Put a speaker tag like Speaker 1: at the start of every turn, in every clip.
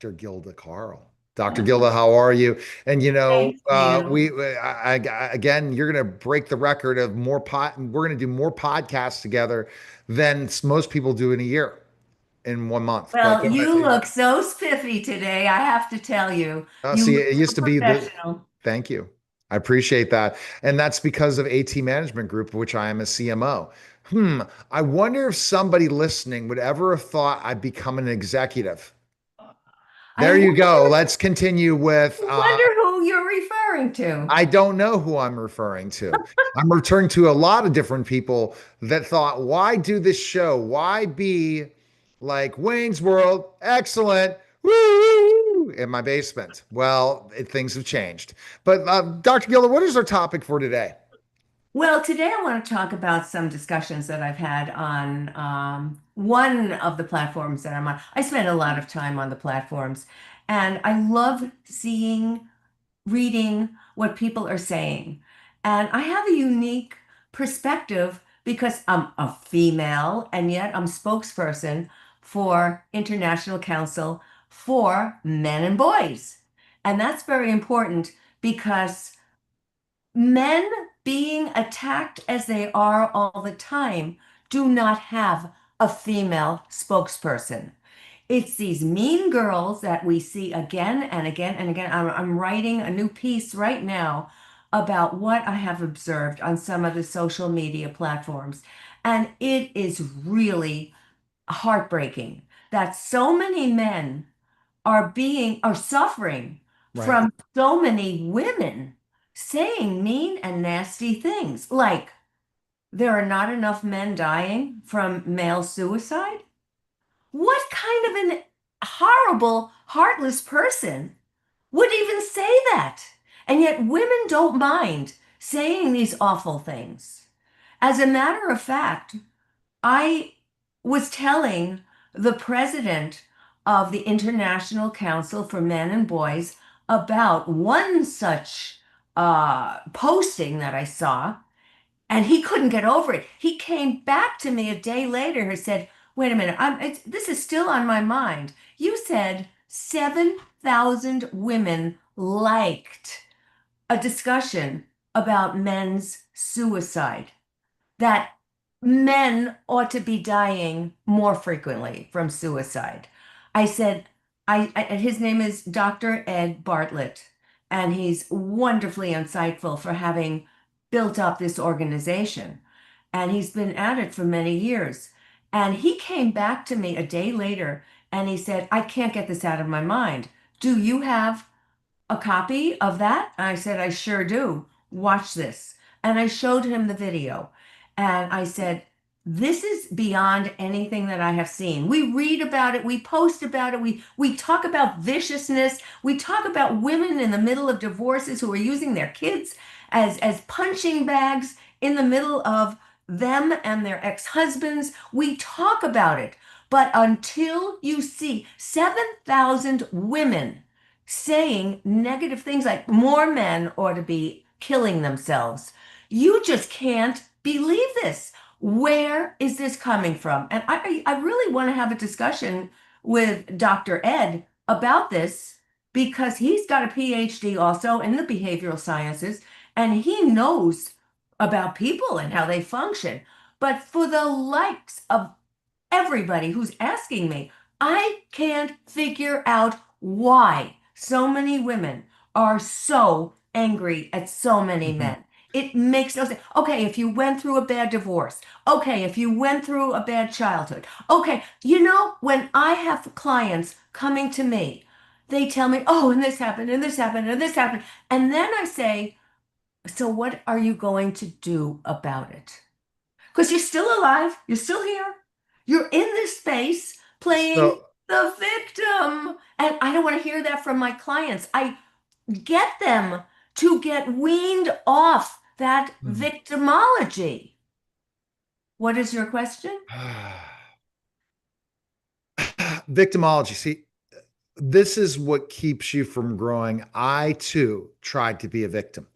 Speaker 1: Dr. Gilda Carl. Dr. Gilda, how are you? And
Speaker 2: Thank you.
Speaker 1: again, you're going to break the record of more we're going to do more podcasts together than most people do in a year, in 1 month. But
Speaker 2: Well, you look so spiffy today, I have to tell you. You
Speaker 1: see,
Speaker 2: look
Speaker 1: it
Speaker 2: so
Speaker 1: used to be
Speaker 2: professional.
Speaker 1: thank you. I appreciate that. And that's because of AT Management Group, of which I am a CMO. I wonder if somebody listening would ever have thought I'd become an executive.
Speaker 2: I
Speaker 1: There you go.
Speaker 2: wonder,
Speaker 1: Let's continue with
Speaker 2: wonder who you're referring to.
Speaker 1: I don't know who I'm referring to. I'm referring to a lot of different people that thought, why do this show? Why be like Wayne's World? Excellent. Woo! In my basement. Well, things have changed. But Dr. Gilder, what is our topic for today?
Speaker 2: Well, today I want to talk about some discussions that I've had on one of the platforms that I'm on. I spend a lot of time on the platforms, and I love seeing reading what people are saying. And I have a unique perspective because I'm a female and yet I'm spokesperson for International Council for Men and Boys. And that's very important because men being attacked as they are all the time do not have a female spokesperson. It's these mean girls that we see again and again and again. I'm writing a new piece right now about what I have observed on some of the social media platforms. And it is really heartbreaking that so many men are suffering
Speaker 1: Right.
Speaker 2: from so many women saying mean and nasty things. Like there are not enough men dying from male suicide. What kind of an horrible, heartless person would even say that? And yet women don't mind saying these awful things. As a matter of fact, I was telling the president of the International Council for Men and Boys about one such posting that I saw, and he couldn't get over it. He came back to me a day later and said, "Wait a minute, this is still on my mind. You said 7,000 women liked a discussion about men's suicide, that men ought to be dying more frequently from suicide." I said, his name is Dr. Ed Bartlett, and he's wonderfully insightful for having built up this organization. And he's been at it for many years. And he came back to me a day later and he said, "I can't get this out of my mind. Do you have a copy of that?" And I said, "I sure do. Watch this." And I showed him the video. And I said, "This is beyond anything that I have seen. We read about it, we post about it, we talk about viciousness, we talk about women in the middle of divorces who are using their kids as punching bags in the middle of them and their ex-husbands. We talk about it. But until you see 7,000 women saying negative things like more men ought to be killing themselves, you just can't believe this. Where is this coming from? And I really want to have a discussion with Dr. Ed about this because he's got a PhD also in the behavioral sciences and he knows about people and how they function. But for the likes of everybody who's asking me, I can't figure out why so many women are so angry at so many
Speaker 1: Mhm.
Speaker 2: men. It makes no sense. Okay, if you went through a bad divorce, okay, if you went through a bad childhood, okay, when I have clients coming to me, they tell me, "Oh, and this happened, and this happened, and this happened." And then I say, "So what are you going to do about it?" Because you're still alive, you're still here, you're in this space playing
Speaker 1: So,
Speaker 2: the victim. And I don't want to hear that from my clients. I get them to get weaned off that
Speaker 1: Mhm.
Speaker 2: victimology. What is your question?
Speaker 1: Victimology. See, this is what keeps you from growing. I too tried to be a victim,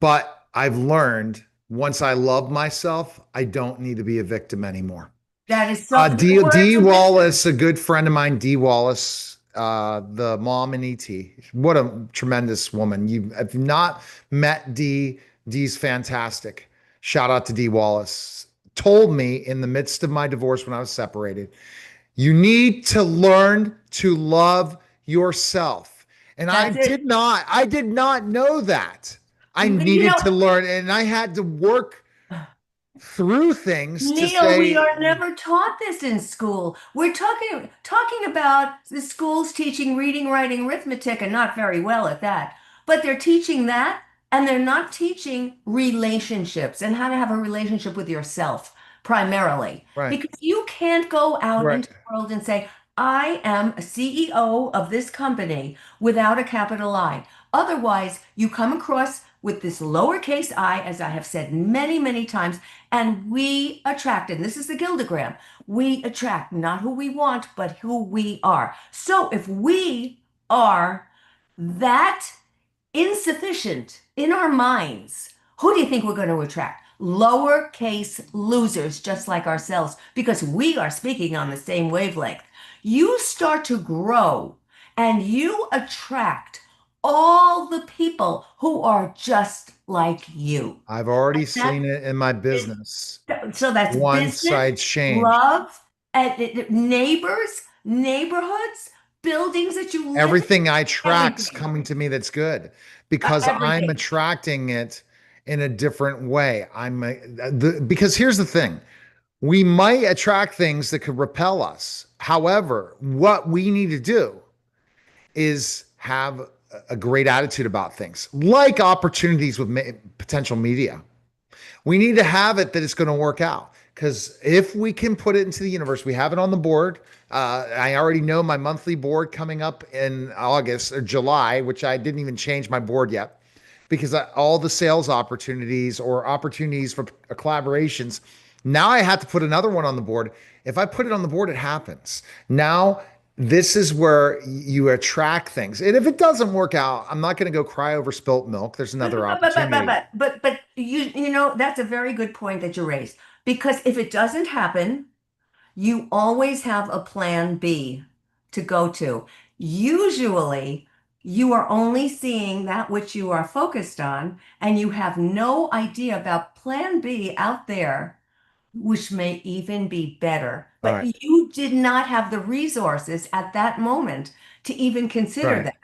Speaker 1: but I've learned once I love myself, I don't need to be a victim anymore.
Speaker 2: That is so, the words
Speaker 1: D
Speaker 2: of wisdom.
Speaker 1: Wallace, a good friend of mine, D Wallace, the mom in ET. What a tremendous woman. You have not met D. D's fantastic. Shout out to D Wallace. Told me in the midst of my divorce when I was separated, you need to learn to love yourself. And
Speaker 2: That's it.
Speaker 1: I did not know that. I
Speaker 2: You
Speaker 1: needed
Speaker 2: know,
Speaker 1: to learn and I had to work through things to
Speaker 2: Neil, we
Speaker 1: say,
Speaker 2: are never taught this in school. We're talking about the schools teaching reading, writing, arithmetic, and not very well at that. But they're teaching that, and they're not teaching relationships and how to have a relationship with yourself primarily.
Speaker 1: right,
Speaker 2: Because you can't go out
Speaker 1: right.
Speaker 2: into the world and say, I am a CEO of this company without a capital I. Otherwise, you come across with this lowercase I, as I have said many, many times, and we attract, and this is the Gildagram, we attract not who we want, but who we are. So if we are that insufficient in our minds, who do you think we're going to attract? Lowercase losers, just like ourselves, because we are speaking on the same wavelength. You start to grow and you attract all the people who are just like you.
Speaker 1: I've already
Speaker 2: That
Speaker 1: seen it in my
Speaker 2: is
Speaker 1: business.
Speaker 2: so that's
Speaker 1: Once
Speaker 2: business,
Speaker 1: I changed,
Speaker 2: love, and neighbors, neighborhoods, buildings that you live in,
Speaker 1: everything I attract's
Speaker 2: everything,
Speaker 1: coming to me that's good because I'm
Speaker 2: everything.
Speaker 1: attracting it in a different way. Because here's the thing. We might attract things that could repel us. However, what we need to do is have a great attitude about things, like opportunities with potential media. We need to have it that it's going to work out. Because if we can put it into the universe, we have it on the board. I already know my monthly board coming up in August or July, which I didn't even change my board yet because all the sales opportunities or opportunities for collaborations. Now I have to put another one on the board. If I put it on the board, it happens. Now, this is where you attract things. And if it doesn't work out, I'm not going to go cry over spilt milk. There's
Speaker 2: But
Speaker 1: another
Speaker 2: but but but but
Speaker 1: opportunity.
Speaker 2: but but, but you know that's a very good point that you raised because if it doesn't happen, you always have a plan B to go to. Usually, you are only seeing that which you are focused on, and you have no idea about plan B out there, which may even be better.
Speaker 1: All
Speaker 2: But
Speaker 1: right.
Speaker 2: you did not have the resources at that moment to even consider
Speaker 1: Right.
Speaker 2: that.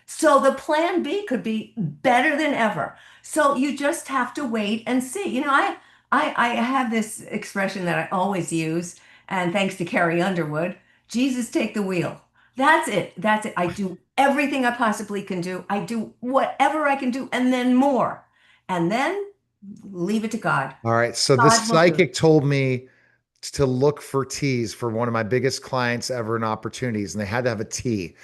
Speaker 2: So the plan B could be better than ever. So you just have to wait and see. I have this expression that I always use, and thanks to Carrie Underwood, Jesus take the wheel. That's it. That's it. I do everything I possibly can do. I do whatever I can do, and then more. And then leave it to God.
Speaker 1: All right. So this
Speaker 2: God will do it.
Speaker 1: psychic told me to look for T's for one of my biggest clients ever in opportunities, and they had to have a T.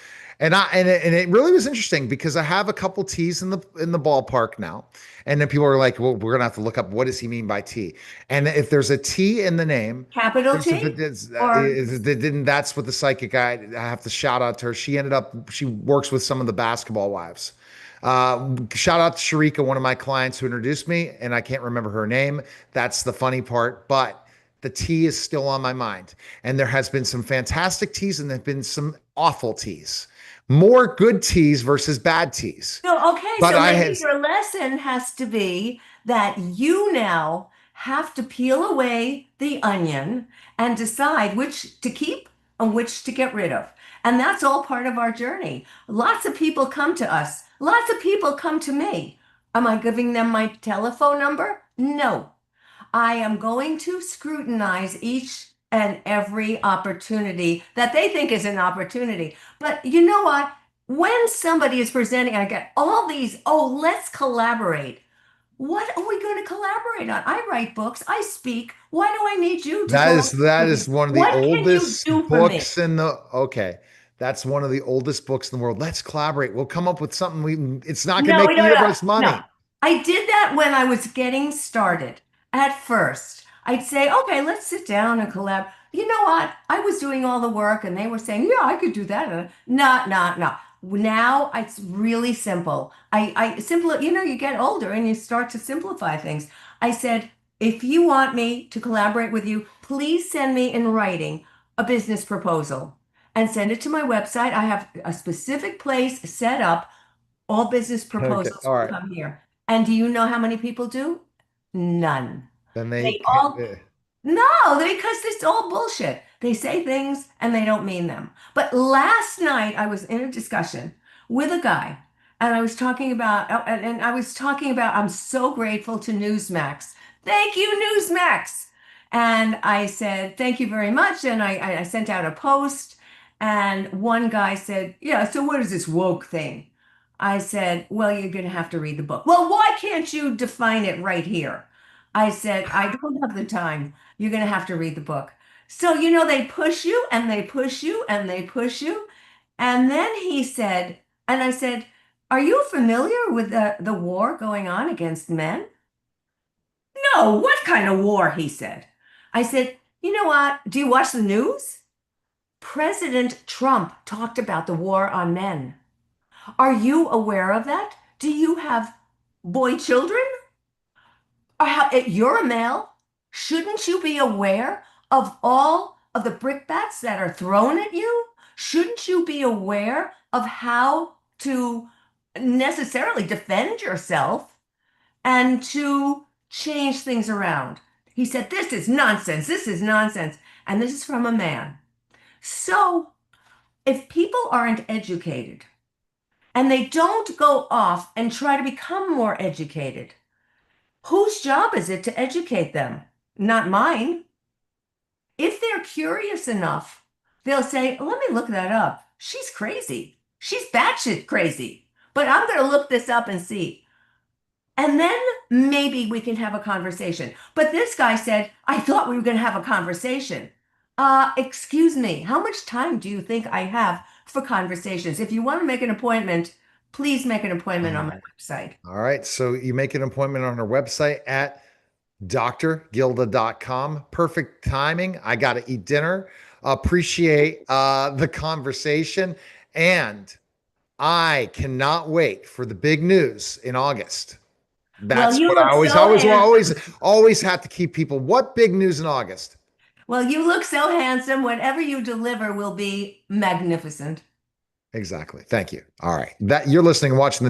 Speaker 1: And it really was interesting because I have a couple T's in the ballpark now, and then people are like, "Well, we're gonna have to look up what does he mean by T?" And if there's a T in the name,
Speaker 2: Capital
Speaker 1: there's if
Speaker 2: T
Speaker 1: it is,
Speaker 2: or
Speaker 1: then that's what the psychic guy. I have to shout out to her. She works with some of the basketball wives. Shout out to Sharika, one of my clients who introduced me, and I can't remember her name. That's the funny part, but the tea is still on my mind. And there has been some fantastic teas and there have been some awful teas. More good teas versus bad teas.
Speaker 2: so, okay,
Speaker 1: But
Speaker 2: so
Speaker 1: I
Speaker 2: maybe
Speaker 1: have
Speaker 2: your lesson has to be that you now have to peel away the onion and decide which to keep and which to get rid of. And that's all part of our journey. Lots of people come to us, lots of people come to me. Am I giving them my telephone number? No. I am going to scrutinize each and every opportunity that they think is an opportunity. But you know what? When somebody is presenting, I get all these, oh, let's collaborate. What are we going to collaborate on? I write books, I speak. Why do I need you to
Speaker 1: that
Speaker 2: go
Speaker 1: is
Speaker 2: along
Speaker 1: that
Speaker 2: with
Speaker 1: is
Speaker 2: me?
Speaker 1: one of the
Speaker 2: What can you
Speaker 1: oldest
Speaker 2: do for me?
Speaker 1: books in the okay. That's one of the oldest books in the world. Let's collaborate. We'll come up with something it's not gonna
Speaker 2: No,
Speaker 1: make
Speaker 2: no,
Speaker 1: either of
Speaker 2: no,
Speaker 1: us
Speaker 2: no.
Speaker 1: money.
Speaker 2: I did that when I was getting started. At first, I'd say, okay, let's sit down and collab. You know what? I was doing all the work and they were saying, yeah, I could do that. No, no, no. Now it's really simple. I simple, you get older and you start to simplify things. I said, if you want me to collaborate with you, please send me in writing a business proposal and send it to my website. I have a specific place set up. All business
Speaker 1: Okay.
Speaker 2: proposals
Speaker 1: All
Speaker 2: will
Speaker 1: right.
Speaker 2: come here. And do you know how many people do? None.
Speaker 1: Then they
Speaker 2: They
Speaker 1: can't.
Speaker 2: all no, because it's all bullshit. They say things and they don't mean them. But last night I was in a discussion with a guy and I was talking about, I'm so grateful to Newsmax. Thank you, Newsmax. And I said, thank you very much. And I sent out a post and one guy said, yeah, so what is this woke thing? I said, well, you're going to have to read the book. Well, why can't you define it right here? I said, I don't have the time. You're going to have to read the book. So, they push you and they push you and they push you. And then he said, and I said, are you familiar with the war going on against men? No, what kind of war? He said. I said, you know what? Do you watch the news? President Trump talked about the war on men. Are you aware of that? Do you have boy children? You're a male. Shouldn't you be aware of all of the brickbats that are thrown at you? Shouldn't you be aware of how to necessarily defend yourself and to change things around? He said, this is nonsense. This is nonsense. And this is from a man. So if people aren't educated and they don't go off and try to become more educated, whose job is it to educate them? Not mine. If they're curious enough, they'll say, let me look that up. She's crazy. She's batshit crazy. But I'm going to look this up and see. And then maybe we can have a conversation. But this guy said, I thought we were going to have a conversation. Excuse me, how much time do you think I have for conversations? If you want to make an appointment, please make an appointment on my website.
Speaker 1: All right. So you make an appointment on our website at drgilda.com. Perfect timing. I got to eat dinner. Appreciate the conversation. And I cannot wait for the big news in August.
Speaker 2: Well,
Speaker 1: That's
Speaker 2: you
Speaker 1: what I
Speaker 2: look
Speaker 1: always,
Speaker 2: so
Speaker 1: always,
Speaker 2: handsome.
Speaker 1: always, always have to keep people. What big news in August?
Speaker 2: Well, you look so handsome. Whatever you deliver will be magnificent.
Speaker 1: Exactly. Thank you. All right. That you're listening and watching the